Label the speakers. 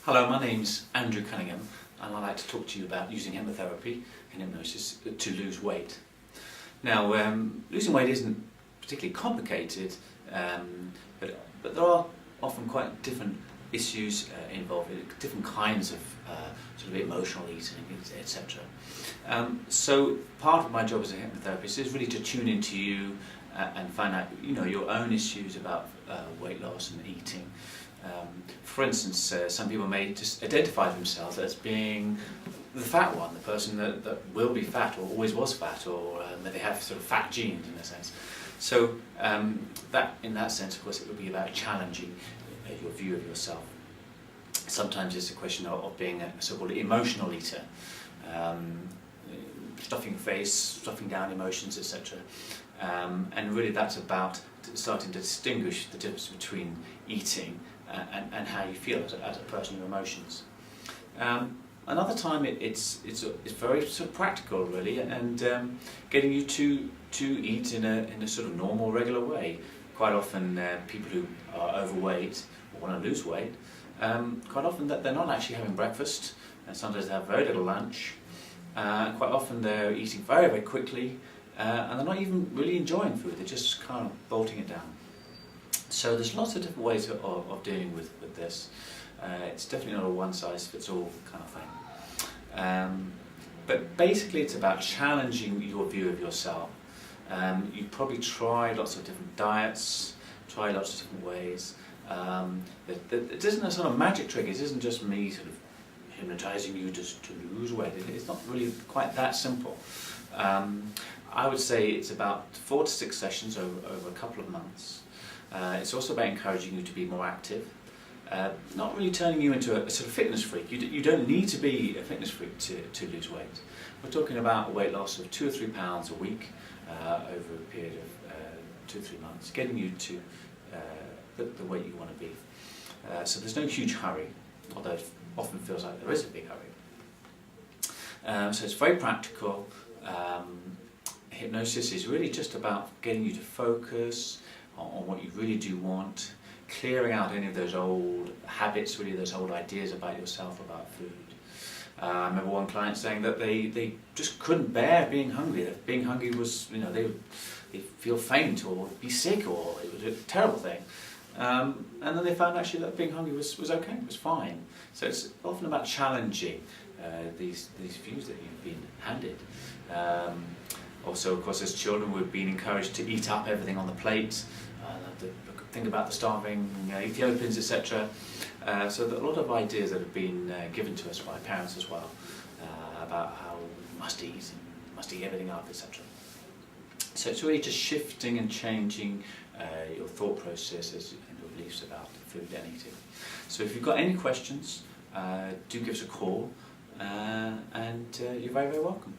Speaker 1: Hello, my name's Andrew Cunningham and I'd like to talk to you about using hypnotherapy and hypnosis to lose weight. Now, losing weight isn't particularly complicated, but there are often quite different issues involved, different kinds of sort of emotional eating, etc. So part of my job as a hypnotherapist is really to tune into you and find out, your own issues about weight loss and eating. For instance, some people may just identify themselves as being the fat one, the person that will be fat or always was fat, or they have sort of fat genes in a sense. So in that sense, of course, it would be about challenging your view of yourself. Sometimes it's a question of being a so-called emotional eater, stuffing face, stuffing down emotions, etc. And really that's about starting to distinguish the difference between eating and how you feel as a person, your emotions. Another time it's very sort of practical really, and getting you to eat in a sort of normal, regular way. Quite often people who are overweight or want to lose weight, quite often that they're not actually having breakfast, and sometimes they have very little lunch. Quite often they're eating very, very quickly, and they're not even really enjoying food, they're just kind of bolting it down. So there's lots of different ways of dealing with this. It's definitely not a one-size-fits-all kind of thing. But basically it's about challenging your view of yourself. You've probably tried lots of different diets, tried lots of different ways. It isn't a sort of magic trick, it isn't just me sort of hypnotizing you to lose weight. It's not really quite that simple. I would say it's about 4 to 6 sessions over a couple of months. It's also about encouraging you to be more active, not really turning you into a sort of fitness freak. You don't need to be a fitness freak to lose weight. We're talking about a weight loss of 2 or 3 pounds a week over a period of 2 or 3 months, getting you to the weight you want to be. So there's no huge hurry, although it often feels like there is a big hurry. So it's very practical. Hypnosis is really just about getting you to focus on what you really do want, clearing out any of those old habits, really those old ideas about yourself, about food. I remember one client saying that they just couldn't bear being hungry, that being hungry was, they'd feel faint or be sick, or it was a terrible thing. And then they found actually that being hungry was okay, was fine. So it's often about challenging these views that you've been handed. Also, of course, as children we've been encouraged to eat up everything on the plate, think about the starving Ethiopians, etc. So there are a lot of ideas that have been given to us by parents as well, about how we must eat everything up, etc. So it's really just shifting and changing your thought processes and your beliefs about food and eating. So if you've got any questions, do give us a call, and you're very, very welcome.